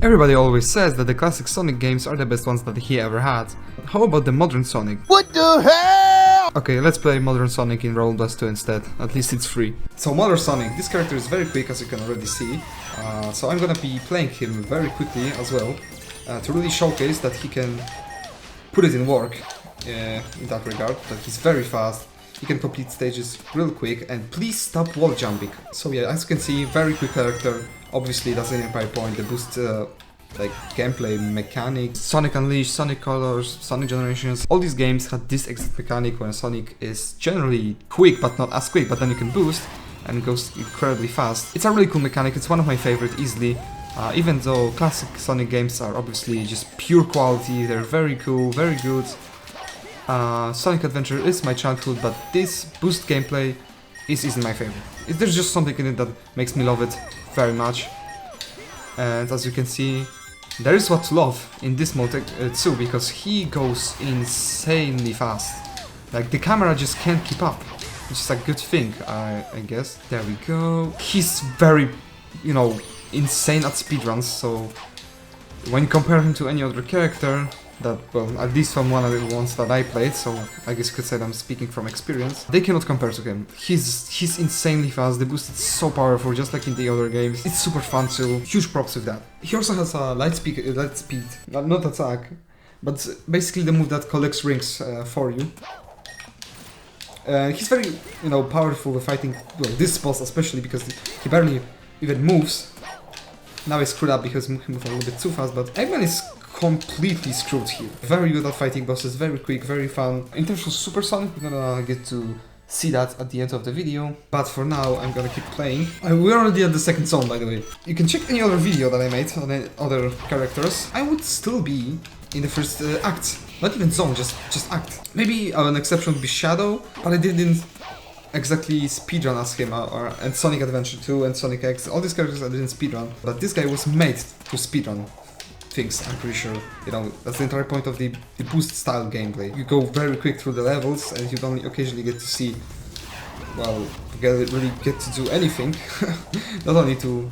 Everybody always says that the classic Sonic games are the best ones that he ever had. How about the modern Sonic? What the hell? Okay, let's play modern Sonic in Roll Blast 2 instead, at least it's free. So modern Sonic, this character is very quick as you can already see, so I'm gonna be playing him very quickly as well, to really showcase that he can put it in work in that regard, that he's very fast, he can complete stages real quick, and please stop wall jumping. So yeah, as you can see, very quick character. Obviously that's an empire point, the boost like gameplay mechanics, Sonic Unleashed, Sonic Colors, Sonic Generations. All these games had this exact mechanic when Sonic is generally quick but not as quick, but then you can boost and it goes incredibly fast. It's a really cool mechanic, it's one of my favorite easily. Even though classic Sonic games are obviously just pure quality, they're very cool, very good. Sonic Adventure is my childhood, but this boost gameplay is my favorite. There's just something in it that makes me love it very much. And as you can see, there is what to love in this mode too, because he goes insanely fast. Like the camera just can't keep up, which is a good thing, I guess. There we go. He's very, you know, insane at speedruns, so when you compare him to any other character, that, well, at least from one of the ones that I played, so I guess you could say that I'm speaking from experience, they cannot compare to him. He's insanely fast, the boost is so powerful, just like in the other games. It's super fun too, huge props with that. He also has a light speed, not attack, but basically the move that collects rings for you. He's very, you know, powerful with fighting, well, this boss especially, because he barely even moves. Now he's screwed up because he moved a little bit too fast, but Eggman is completely screwed here. Very good at fighting bosses, very quick, very fun. In terms of Super Sonic, we're gonna get to see that at the end of the video, but for now I'm gonna keep playing. We're already at the second zone, by the way. You can check any other video that I made on any other characters. I would still be in the first act. Not even zone, just act. Maybe an exception would be Shadow, but I didn't exactly speedrun as him, and Sonic Adventure 2 and Sonic X. All these characters I didn't speedrun, but this guy was made to speedrun things, I'm pretty sure. You know, that's the entire point of the boost style gameplay. You go very quick through the levels and you only occasionally get to see, well, really get to do anything. Not only to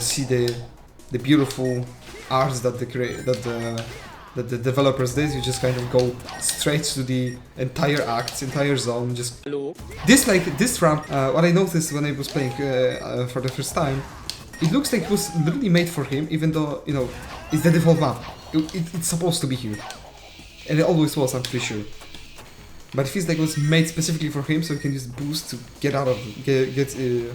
see the beautiful arts that the developers did, you just kind of go straight to the entire act, entire zone. Just hello. This ramp, what I noticed when I was playing for the first time, it looks like it was literally made for him, even though, you know, it's the default map. It's supposed to be here. And it always was, I'm pretty sure. But it feels like it was made specifically for him, so he can use boost to get out of, you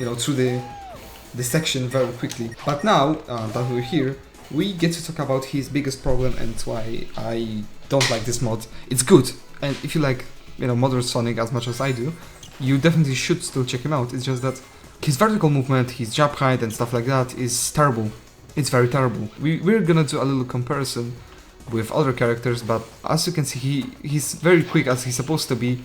know, through the section very quickly. But now that we're here, we get to talk about his biggest problem and why I don't like this mod. It's good, and if you like, you know, modern Sonic as much as I do, you definitely should still check him out. It's just that his vertical movement, his jump height and stuff like that is terrible. It's very terrible. We're gonna do a little comparison with other characters, but as you can see, he's very quick as he's supposed to be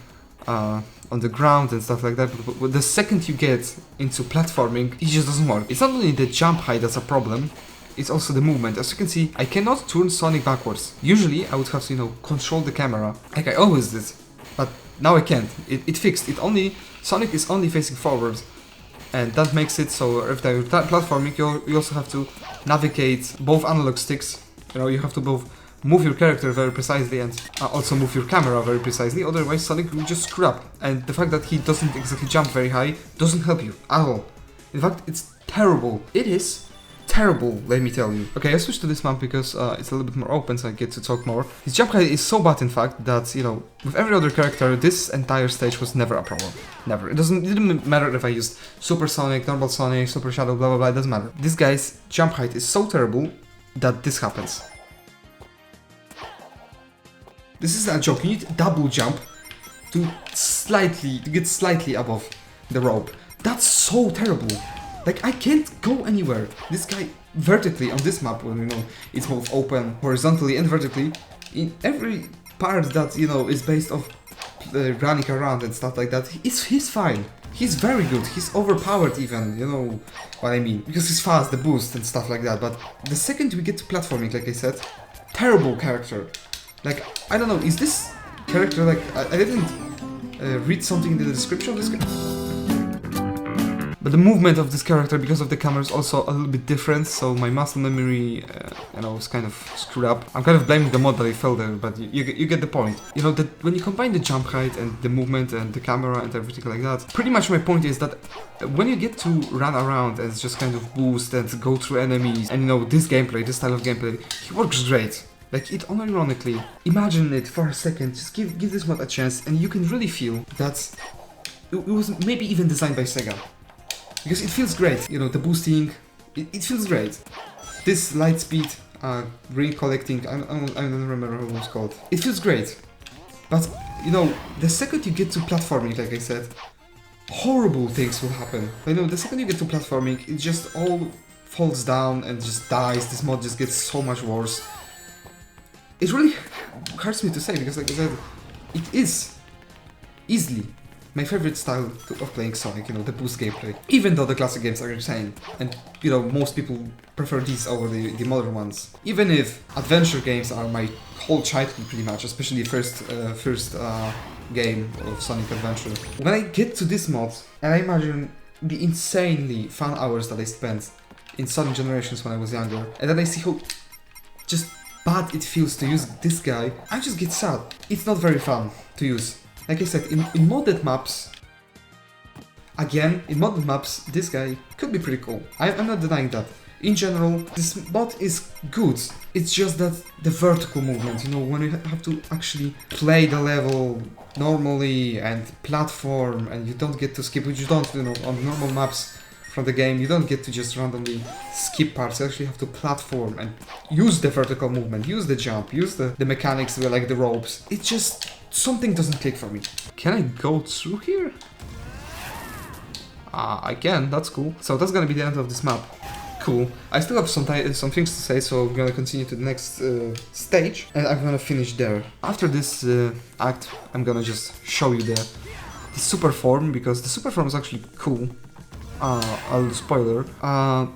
on the ground and stuff like that, but the second you get into platforming, it just doesn't work. It's not only the jump height that's a problem, it's also the movement. As you can see, I cannot turn Sonic backwards. Usually I would have to, you know, control the camera, like I always did, but now I can't. It fixed. Sonic is only facing forwards. And that makes it so if you're platforming, you also have to navigate both analog sticks. You know, you have to both move your character very precisely and also move your camera very precisely, otherwise Sonic will just screw up. And the fact that he doesn't exactly jump very high doesn't help you at all. In fact, it's terrible. It is terrible, let me tell you. Okay, I switched to this map because it's a little bit more open, so I get to talk more. His jump height is so bad, in fact, that, you know, with every other character, this entire stage was never a problem. Never. It didn't matter if I used Super Sonic, Normal Sonic, Super Shadow, blah blah blah, it doesn't matter. This guy's jump height is so terrible that this happens. This is a joke. You need double jump to get slightly above the rope. That's so terrible. Like, I can't go anywhere. This guy vertically on this map, when, you know, it's both open horizontally and vertically, in every part that, you know, is based off running around and stuff like that, he's fine. He's very good. He's overpowered even, you know what I mean, because he's fast, the boost and stuff like that. But the second we get to platforming, like I said, terrible character. Like, I don't know, is this character, like, I didn't read something in the description of this guy. But the movement of this character, because of the camera, is also a little bit different, so my muscle memory, was kind of screwed up. I'm kind of blaming the mod that I fell there, but you get the point. You know, that when you combine the jump height and the movement and the camera and everything like that, pretty much my point is that when you get to run around and just kind of boost and go through enemies, and this gameplay, this style of gameplay, it works great. Like, it unironically, imagine it for a second, just give this mod a chance, and you can really feel that it was maybe even designed by Sega. Because it feels great, the boosting, it feels great. This light speed, ring collecting, I don't remember how it was called. It feels great. But, the second you get to platforming, like I said, horrible things will happen. The second you get to platforming, it just all falls down and just dies. This mod just gets so much worse. It really hurts me to say, because like I said, it is easily my favorite style of playing Sonic, the boost gameplay. Even though the classic games are insane, and most people prefer these over the modern ones. Even if adventure games are my whole childhood pretty much, especially the first game of Sonic Adventure. When I get to this mod, and I imagine the insanely fun hours that I spent in Sonic Generations when I was younger, and then I see how just bad it feels to use this guy, I just get sad. It's not very fun to use. Like I said, in modded maps, this guy could be pretty cool. I'm not denying that. In general, this mod is good. It's just that the vertical movement, when you have to actually play the level normally and platform, and you don't get to skip, which you don't, on normal maps from the game, you don't get to just randomly skip parts. You actually have to platform and use the vertical movement, use the jump, use the mechanics like the ropes. It just, something doesn't click for me. Can I go through here? I can, that's cool. So that's gonna be the end of this map. Cool. I still have some things to say, so I'm gonna continue to the next stage, and I'm gonna finish there. After this act, I'm gonna just show you the super form, because the super form is actually cool. A little spoiler.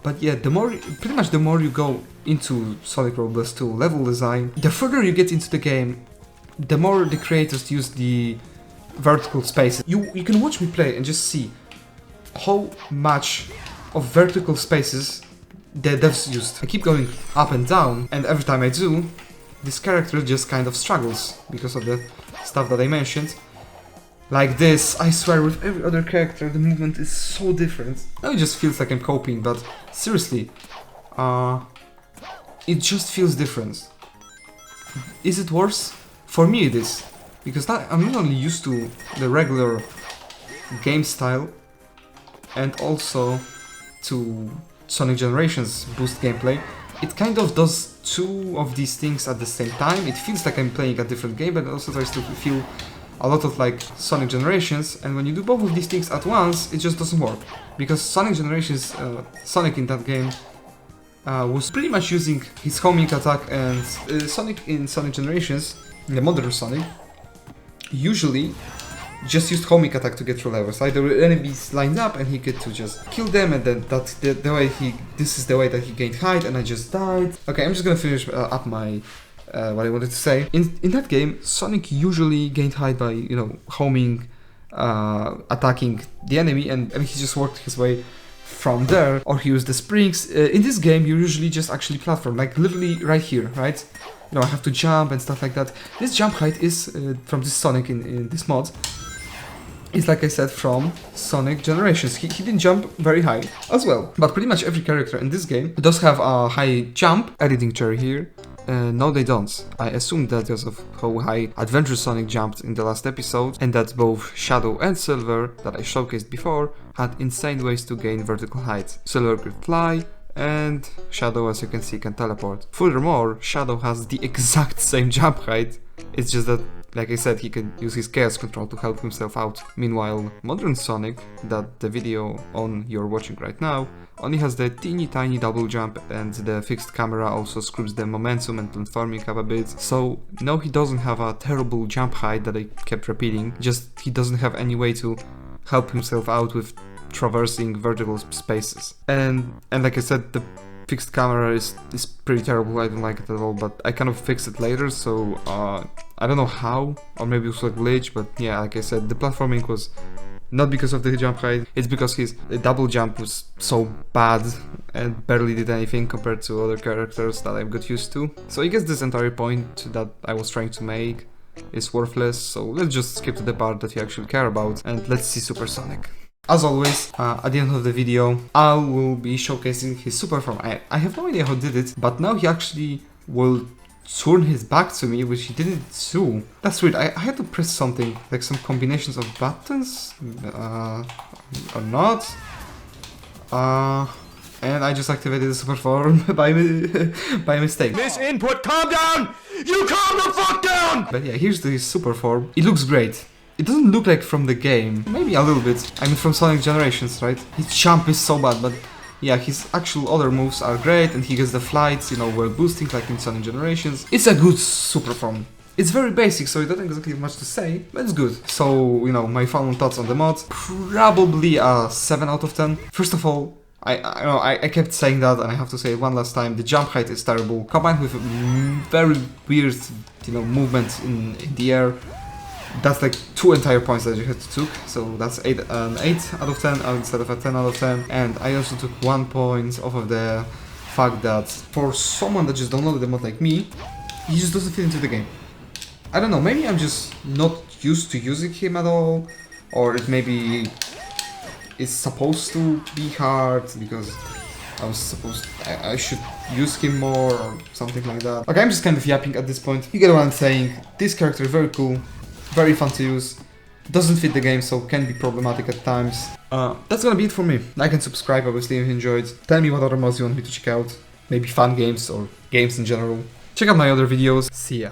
But yeah, pretty much the more you go into Sonic Road Blast 2 level design, the further you get into the game, the more the creators use the vertical spaces. You can watch me play and just see how much of vertical spaces the devs used. I keep going up and down, and every time I do, this character just kind of struggles because of the stuff that I mentioned. Like this, I swear, with every other character, the movement is so different. Now it just feels like I'm copying, but seriously, it just feels different. Is it worse? For me it is, because I'm not only used to the regular game style, and also to Sonic Generations boost gameplay. It kind of does two of these things at the same time. It feels like I'm playing a different game, but it also tries to feel a lot of like Sonic Generations, and when you do both of these things at once, it just doesn't work. Because Sonic Generations, Sonic in that game was pretty much using his homing attack, and Sonic in Sonic Generations, the modern Sonic, usually just used homing attack to get through levels. Like, there were enemies lined up and he get to just kill them, and then that's the way this is the way that he gained height, and I just died. Okay, I'm just gonna finish up my what I wanted to say. In that game, Sonic usually gained height by, homing, attacking the enemy, and he just worked his way from there, or he used the springs. In this game, you usually just actually platform, like literally right here, right? I have to jump and stuff like that. This jump height is from this Sonic in this mod. It's like I said, from Sonic Generations. He didn't jump very high as well. But pretty much every character in this game does have a high jump. Editing cherry here. No, they don't. I assumed that because of how high Adventure Sonic jumped in the last episode, and that both Shadow and Silver, that I showcased before, had insane ways to gain vertical height. Silver could fly, and Shadow, as you can see, can teleport. Furthermore, Shadow has the exact same jump height. It's just that, like I said, he can use his Chaos Control to help himself out. Meanwhile, Modern Sonic, that the video on you're watching right now, only has the teeny tiny double jump, and the fixed camera also screws the momentum and platforming up a bit. So no, he doesn't have a terrible jump height that I kept repeating, just he doesn't have any way to help himself out with traversing vertical spaces. And like I said, the fixed camera is pretty terrible. I don't like it at all, but I kind of fixed it later, so I don't know how, or maybe it was a glitch, but yeah, like I said, the platforming was Not because of the jump height, it's because his double jump was so bad and barely did anything compared to other characters that I've got used to. So I guess this entire point that I was trying to make is worthless, so let's just skip to the part that you actually care about and let's see Supersonic. As always, at the end of the video, I will be showcasing his super form. I have no idea how he did it, but now he actually will turn his back to me, which he didn't do. That's weird. I had to press something, like some combinations of buttons, or not. And I just activated the super form by mistake. Miss Input, calm down! You calm the fuck down! But yeah, here's the super form. It looks great. It doesn't look like from the game. Maybe a little bit. I mean, from Sonic Generations, right? His jump is so bad, but yeah, his actual other moves are great, and he gets the flights, you know, world boosting like in Sonic Generations. It's a good super form. It's very basic, so it doesn't exactly have much to say, but it's good. So, you know, my final thoughts on the mod, probably a 7 out of 10. First of all, I kept saying that, and I have to say it one last time, the jump height is terrible, combined with a very weird, you know, movement in the air. That's like 2 entire points that you had to took, so that's an 8 out of 10 instead of a 10 out of 10. And I also took 1 point off of the fact that for someone that just downloaded the mod like me, he just doesn't fit into the game. I don't know, maybe I'm just not used to using him at all, or it maybe is supposed to be hard because I should use him more or something like that. Okay, I'm just kind of yapping at this point. You get what I'm saying. This character is very cool, very fun to use, doesn't fit the game, so can be problematic at times. That's gonna be it for me. Like and subscribe, obviously, if you enjoyed. Tell me what other mods you want me to check out. Maybe fun games or games in general. Check out my other videos. See ya.